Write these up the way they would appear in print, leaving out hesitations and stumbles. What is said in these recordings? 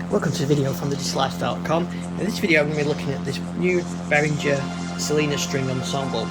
Welcome to a video from thedislifestyle.com. In this video I'm going to be looking at this new Behringer Solina String Ensemble.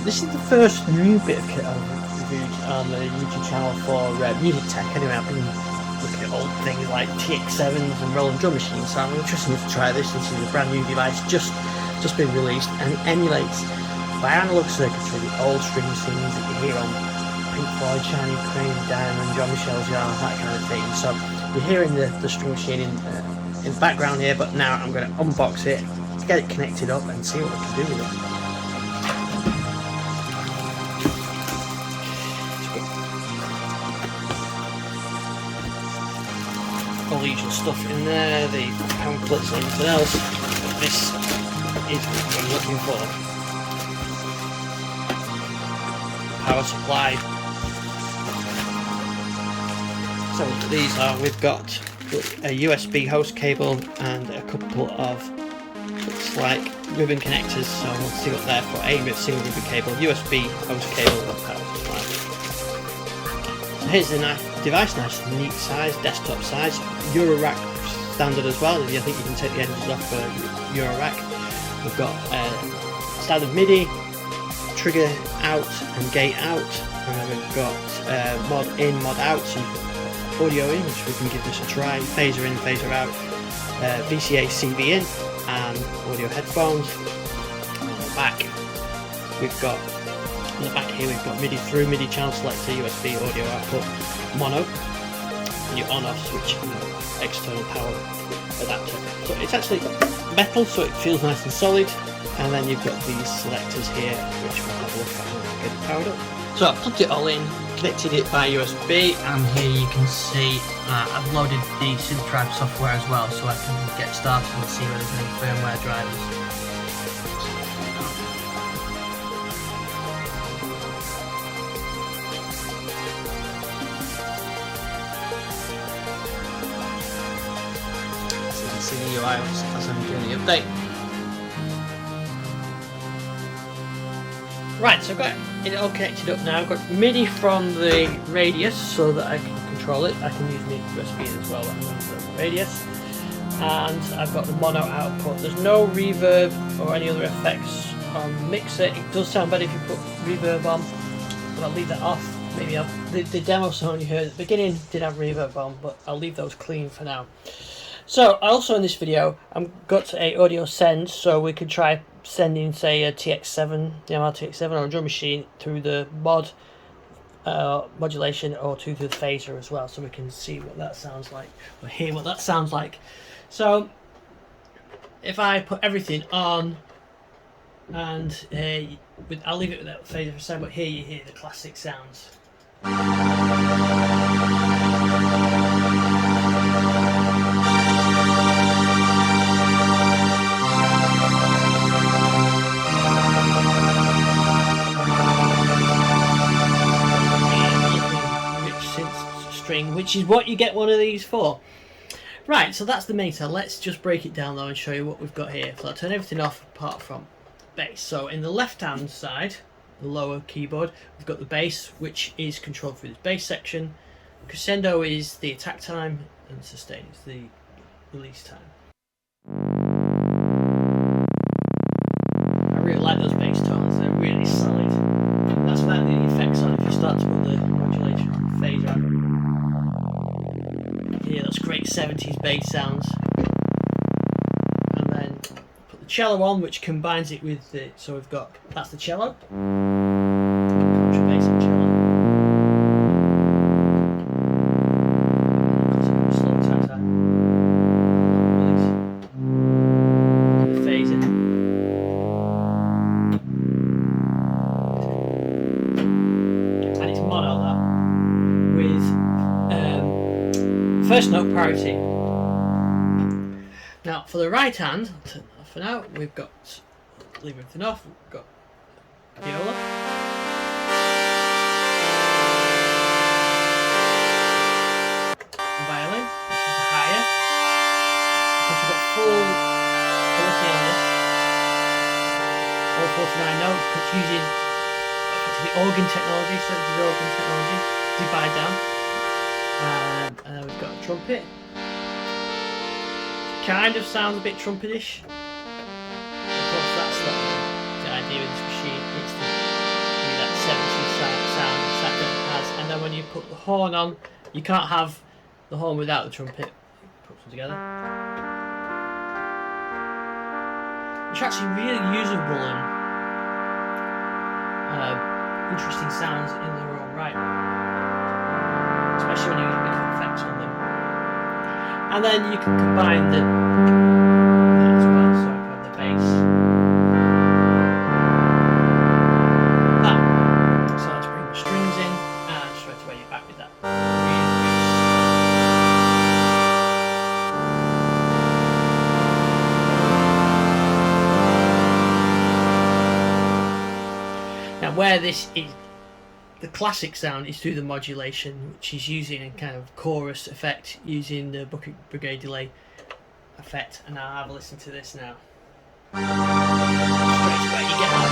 This is the first new bit of kit I've reviewed on the YouTube channel for music tech. Anyway, I've been looking at old things like TX7s and Roland drum machines, so I'm interested to try this. This is a brand new device just been released, and it emulates by analogue circuitry the old string machines that you hear on Pink Floyd, Shining Crane, Diamond, John Michel's Yard, that kind of thing. So you're hearing the string machine in the background here, but now I'm going to unbox it, get it connected up and see what we can do with it. All the usual stuff in there, the pamphlets and everything else. This is what I'm looking for. Power supply. So these are, we've got a USB host cable and a couple of looks like ribbon connectors, so we'll see what they're for. A single ribbon cable, USB host cable and power supply. So here's the device, nice neat size, desktop size, Euro rack standard as well. I think you can take the edges off for Euro rack. We've got standard MIDI, trigger out and gate out, and we've got mod in, mod out, so audio in, which we can give this a try, phaser in, phaser out, VCA CV in, and audio headphones. On the back we've got MIDI through, MIDI channel selector, USB audio output, mono, and your on-off switch, and external power adapter. So it's actually metal, so it feels nice and solid. And then you've got these selectors here, which we'll have a look at when we get it powered up. So I've plugged it all in, connected it by USB, and here you can see I've loaded the SynthDrive software as well, so I can get started and see whether there's any firmware drivers. So you can see the UI as I'm doing the update. Right, so I've got it all connected up now. I've got MIDI from the radius so that I can control it. I can use the USB as well on the radius. And I've got the mono output. There's no reverb or any other effects on the mixer. It does sound better if you put reverb on, but I'll leave that off. Maybe the demo sound you heard at the beginning did have reverb on, but I'll leave those clean for now. So also in this video, I've got a audio send, so we could try sending, say, a TX7, the TX7 or a drum machine through the modulation or through the phaser as well, so we can see what that sounds like, or hear what that sounds like. So if I put everything on, and I'll leave it with that phaser for a second, but here you hear the classic sounds. String, which is what you get one of these for. Right, so that's the meter. Let's just break it down though and show you what we've got here. So I'll turn everything off apart from bass. So in the left hand side, the lower keyboard, we've got the bass, which is controlled through this bass section. Crescendo is the attack time, and sustain is the release time. I really like those bass tones, they're really solid. That's without the effects on. If you start to put the modulation phase on, yeah, that's great 70s bass sounds. And then put the cello on, which combines it with the, so we've got, that's the cello, Contra-Bass and cello. Slow attack time. The phasing. And it's mono that, with first note priority. Now for the right hand, I'll turn that off for now, we've got, leave everything off, we've got Viola. Violin, which is higher. Because we've got full polyphonic on this. All 49 notes, because it's using effectively organ technology, 70s organ technology, divide down. And then we've got a trumpet. kind of sounds a bit trumpetish. Of course, that's not the idea of this machine. It's to give you that 70s sound which that definitely has. And then when you put the horn on, you can't have the horn without the trumpet. Put them together. Which are actually really usable and interesting sounds in their own right. Especially when you get effects on them. And then you can combine the as well, so I can have the bass. That. So let's bring the strings in and straight away you're back with that. Now where this is the classic sound is through the modulation, which is using a kind of chorus effect using the bucket brigade delay effect. And I'll have a listen to this now. Straight away you get that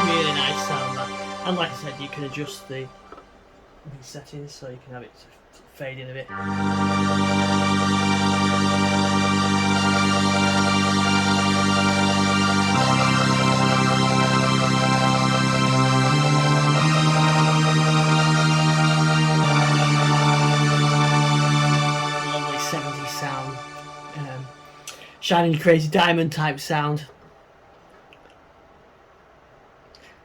really nice sound that. And like I said, you can adjust the settings so you can have it fade in a bit. Lovely 70s sound. Shining Crazy Diamond type sound.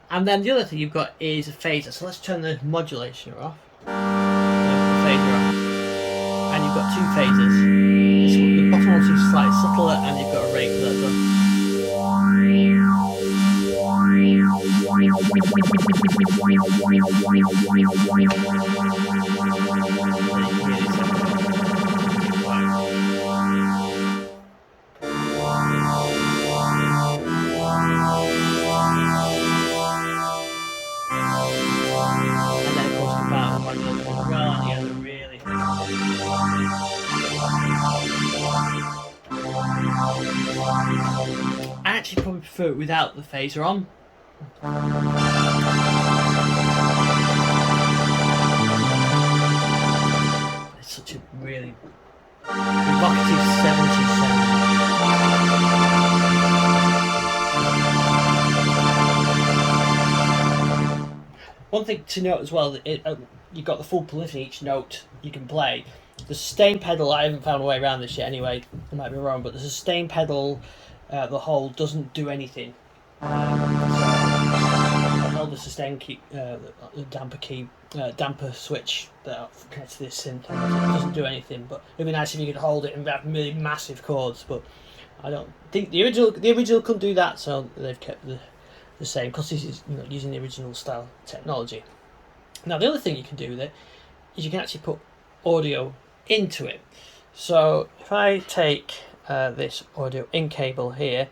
And then the other thing you've got is a phaser. So let's turn the modulation off. Phaser off. And you've got two phasers. The bottom one seems slightly subtler, and you've got a rate for that done. I actually probably prefer it without the phaser on. It's such a really evocative 70s sound. One thing to note as well, that you've got the full polyphony each note you can play. The sustain pedal, I haven't found a way around this yet anyway, I might be wrong, but the sustain pedal, the whole doesn't do anything. So I hold the sustain key, the damper switch that connects to this synth, it doesn't do anything, but it'd be nice if you could hold it and have really massive chords, but I don't think the original couldn't do that, so they've kept the same, because this is using the original style technology. Now the other thing you can do with it is you can actually put audio into it. So if I take this audio in cable here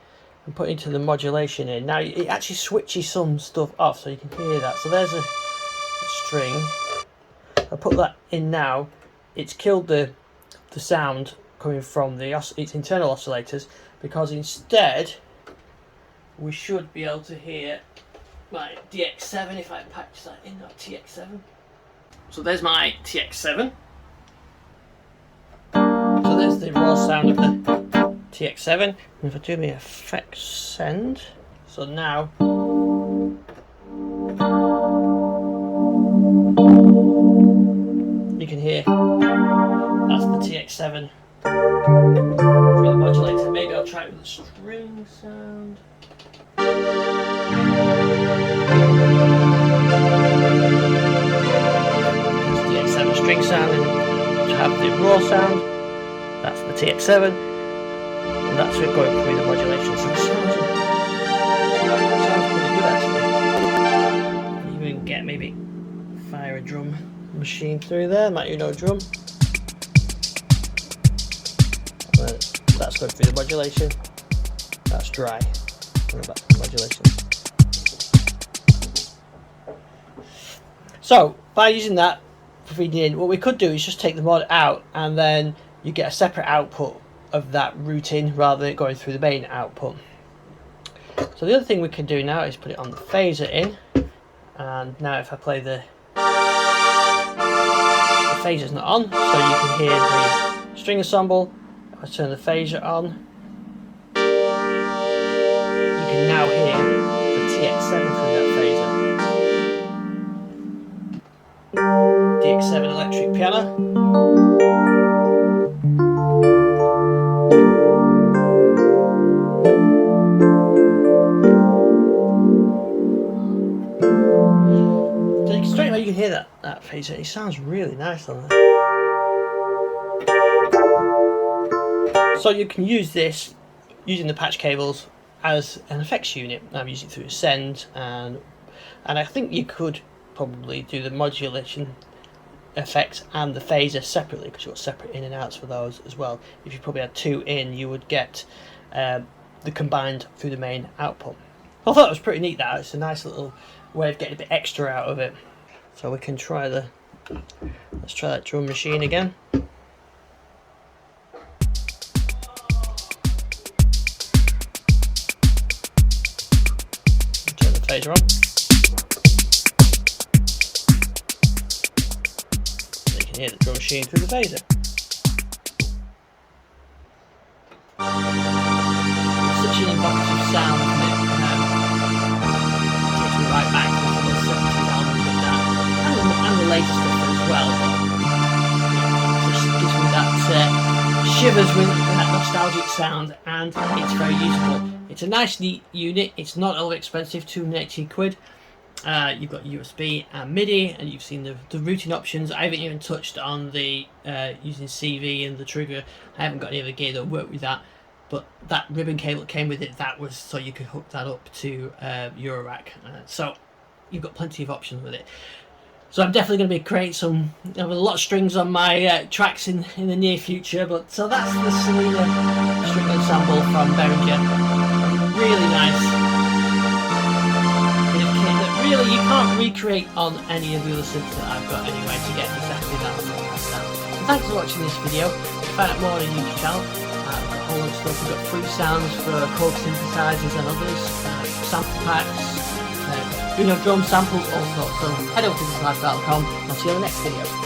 and put into the modulation in, now it actually switches some stuff off so you can hear that. So there's a string. I put that in now. It's killed the sound coming from its internal oscillators, because instead we should be able to hear my DX7 if I patch that in, that TX7. So there's my TX7. So there's the raw sound of the TX7. And if I do my effects send, so now you can hear that's the TX7 through the modulator. Maybe I'll try it with the string sound. TX7 string sound, and to have the raw sound, that's the TX7, and that's it going through the modulation. So it sounds pretty good actually. You can get maybe fire a drum machine through there, might you know drum. That's going through the modulation. That's dry. Going back to the modulation. So by using that for feeding in, what we could do is just take the mod out, and then you get a separate output of that routing rather than it going through the main output. So the other thing we can do now is put it on the phaser in, and now if I play the phaser's not on, so you can hear the string ensemble. If I turn the phaser on, you can now hear the TX7 through that phaser. DX7 electric piano. Straight away you can hear that phaser. It sounds really nice on there. So you can use this using the patch cables as an effects unit. I'm using it through Send, and I think you could probably do the modulation effects and the phaser separately, because you've got separate in and outs for those as well. If you probably had two in, you would get the combined through the main output. I thought it was pretty neat. That it's a nice little way of getting a bit extra out of it. So we can try let's try that drum machine again. Turn the phaser on. So you can hear the drum machine through the phaser. It's such an evocative sound, isn't it? Takes me right back to the 70s albums with that, and the later stuff as well. Just gives me that shivers with that nostalgic sound, and it's very useful. It's a nice neat unit. It's not all expensive, 280 quid. You've got USB and MIDI, and you've seen the routing options. I haven't even touched on the using CV and the trigger. I haven't got any other gear that work with that, but that ribbon cable that came with it, that was so you could hook that up to Eurorack. So you've got plenty of options with it. So I'm definitely going to be creating I have a lot of strings on my tracks in the near future. But so that's the Solina String Ensemble from Behringer. Really nice bit of kit that really you can't recreate on any of the other synths that I've got anyway to get exactly that sound. So thanks for watching this video. Find out more on the YouTube channel. I've got a whole lot of stuff. We've got free sounds for Korg synthesizers and others, sample packs. Drum samples, all sorts. So head over to thislife.com. I'll see you on the next video.